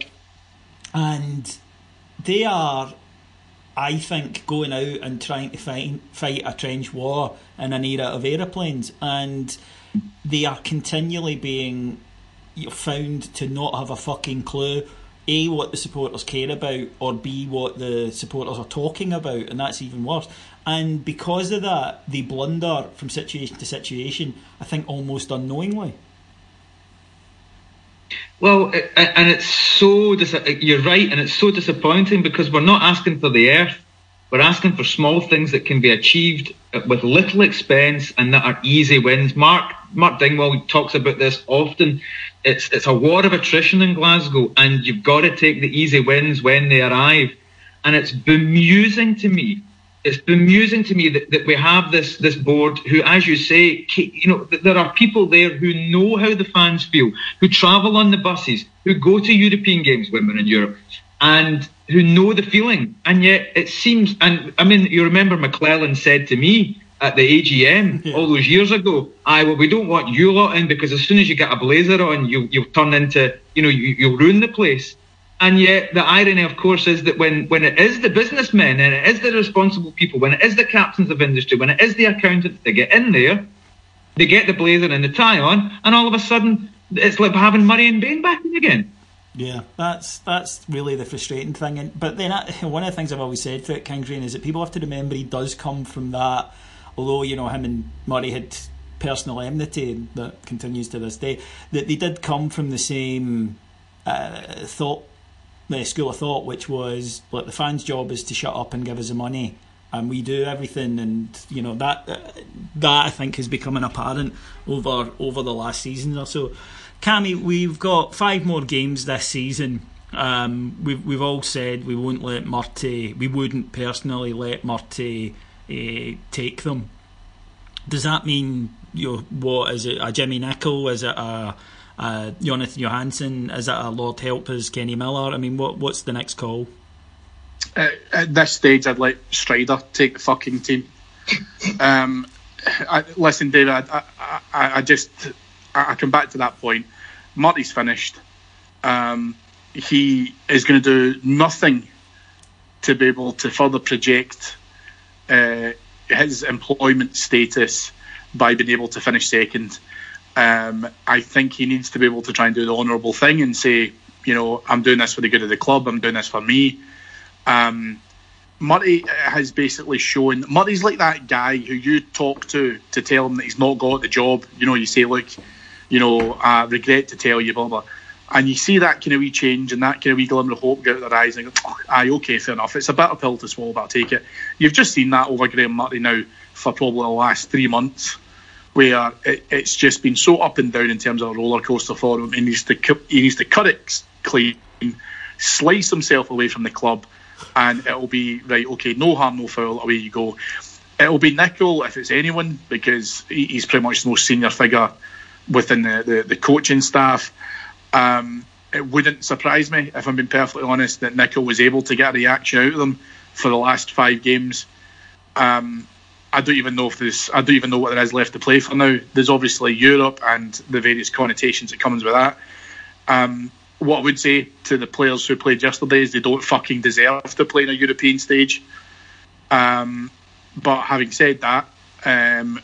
and they are, I think, going out and trying to fight a trench war in an era of aeroplanes, and they are continually being found to not have a fucking clue, A, what the supporters care about, or B, what the supporters are talking about, and that's even worse. And because of that, they blunder from situation to situation, I think almost unknowingly. Well, and it's so... You're right, and it's so disappointing because we're not asking for the earth. We're asking for small things that can be achieved with little expense and that are easy wins. Mark Dingwall talks about this often. It's a war of attrition in Glasgow, and you've got to take the easy wins when they arrive. And it's bemusing to me it's bemusing to me that we have this board who, as you say, there are people there who know how the fans feel, who travel on the buses, who go to European games when we're in Europe, and who know the feeling. And yet it seems, and I mean, you remember McClellan said to me at the AGM all those years ago, well, we don't want you lot in because as soon as you get a blazer on, you'll turn into, you'll ruin the place. And yet the irony, of course, is that when it is the businessmen and it is the responsible people, when it is the captains of industry, when it is the accountants that get in there, they get the blazer and the tie on, and all of a sudden it's like having Murray and Bain back in again. Yeah, that's really the frustrating thing. But then one of the things I've always said throughout King Green is that people have to remember he does come from that, although, him and Murray had personal enmity that continues to this day, that they did come from the same the school of thought, which was, look, the fans' job is to shut up and give us the money, and we do everything, and that I think is becoming apparent over the last season or so. Cammy, we've got 5 more games this season. We've all said we wouldn't personally let Murty take them. Does that mean what is it? A Jimmy Nicol? Is it a Jonathan Johansson? Is it a Lord Help us Kenny Miller? I mean, what's the next call? At this stage, I'd let Strider take the fucking team. Listen, David, I come back to that point. Murty's finished. He is going to do nothing to be able to further project his employment status by being able to finish second. I think he needs to be able to try and do the honourable thing and say, I'm doing this for the good of the club, I'm doing this for me. Murty has basically shown, Murty's like that guy who you talk to tell him that he's not got the job. You say, look, I regret to tell you, blah, blah. And you see that kind of wee change and that kind of wee glimmer of hope go out their eyes and go, aye, okay, fair enough. It's a bitter pill to swallow, but I'll take it. You've just seen that over Graham Murty now for probably the last 3 months, where it's just been so up and down in terms of a roller coaster for him. He needs to cut it clean, slice himself away from the club, and it'll be right. Okay, no harm, no foul. Away you go. It'll be Nicol if it's anyone, because he's pretty much the most senior figure within the coaching staff. It wouldn't surprise me, if I'm being perfectly honest, that Nicol was able to get a reaction out of them for the last 5 games. I don't even know what there is left to play for now. There's obviously Europe and the various connotations that comes with that. What I would say to the players who played yesterday is they don't fucking deserve to play in a European stage. But having said that,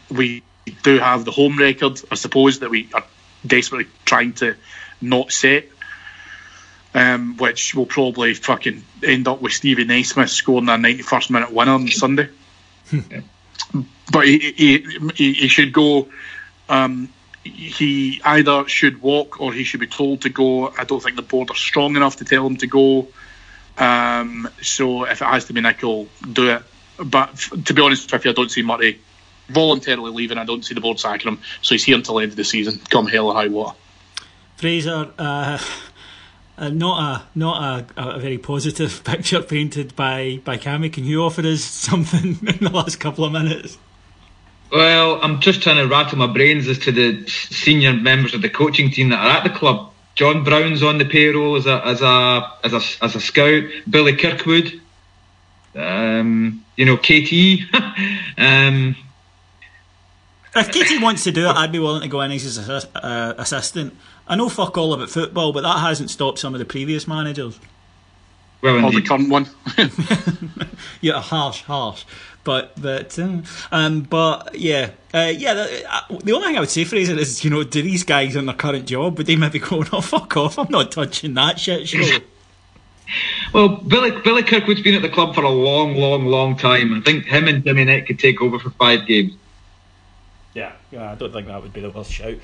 we do have the home record, I suppose, that we are desperately trying to not set, which will probably fucking end up with Stevie Naismith scoring a 91st minute winner on Sunday. But he should go. He either should walk or he should be told to go. I don't think the board are strong enough to tell him to go. So if it has to be Nicol, do it. But to be honest with you, I don't see Murty voluntarily leaving. I don't see the board sacking him. So he's here until the end of the season, come hell or high water. Fraser, not a very positive picture painted by Cammy. Can you offer us something in the last couple of minutes? Well, I'm just trying to rattle my brains as to the senior members of the coaching team that are at the club. John Brown's on the payroll as a scout. Billy Kirkwood, KT. If KT wants to do it, I'd be willing to go in as his assistant. I know fuck all about football, but that hasn't stopped some of the previous managers. Well, or the current one. Yeah, harsh. But yeah. The only thing I would say, Fraser, is do these guys on their current job, would they maybe go, no, fuck off, I'm not touching that shit show? Well, Billy Kirkwood's been at the club for a long time. I think him and Jimmy Nick could take over for 5 games. Yeah, I don't think that would be the worst shout.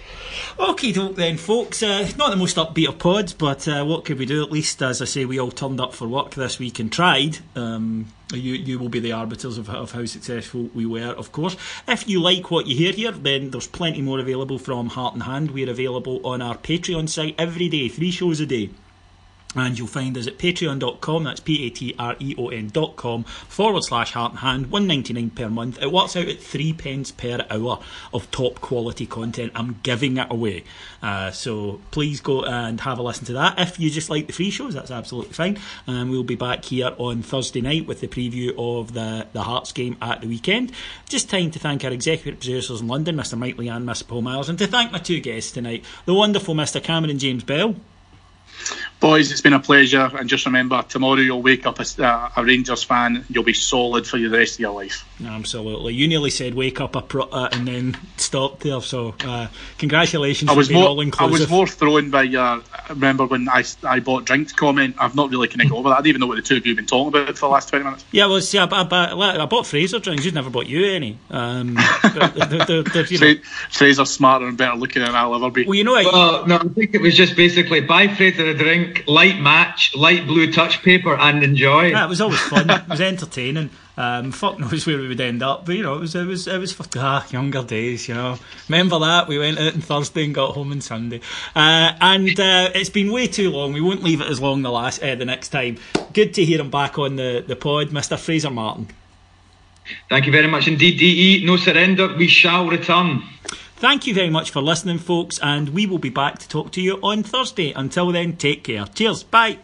Okie doke then, folks. Not the most upbeat of pods, but what could we do? At least, as I say, we all turned up for work this week and tried. You will be the arbiters of how successful we were, of course. If you like what you hear here, then there's plenty more available from Heart and Hand. We're available on our Patreon site every day, 3 shows a day. And you'll find us at patreon.com, that's patreon.com/Heart and Hand, £1.99 per month. It works out at 3p per hour of top quality content. I'm giving it away. So please go and have a listen to that. If you just like the free shows, that's absolutely fine. We'll be back here on Thursday night with the preview of the Hearts game at the weekend. Just time to thank our executive producers in London, Mr. Mike Lee and Mr. Paul Miles, and to thank my two guests tonight, the wonderful Mr. Cameron James Bell. Boys, it's been a pleasure, and just remember, tomorrow you'll wake up a Rangers fan, you'll be solid for the rest of your life. Absolutely. You nearly said wake up and then stopped there, so congratulations for being all-inclusive. I was more thrown by your, remember when I bought drinks comment. I've not really kind of got over that. I don't even know what the two of you have been talking about for the last 20 minutes. Yeah, well, see, I bought Fraser drinks, you'd never bought you any. Fraser's smarter and better looking than I'll ever be. Well, you know, no, I think it was just basically buy Fraser a drink, light match, light blue touch paper, and enjoy. Yeah, it was always fun. It was entertaining. Fuck knows where we would end up, but you know, it was for younger days. You know, remember that we went out on Thursday and got home on Sunday, and it's been way too long. We won't leave it as long the next time. Good to hear him back on the pod, Mr. Fraser Martin. Thank you very much indeed, DE. No surrender. We shall return. Thank you very much for listening, folks, and we will be back to talk to you on Thursday. Until then, take care. Cheers. Bye.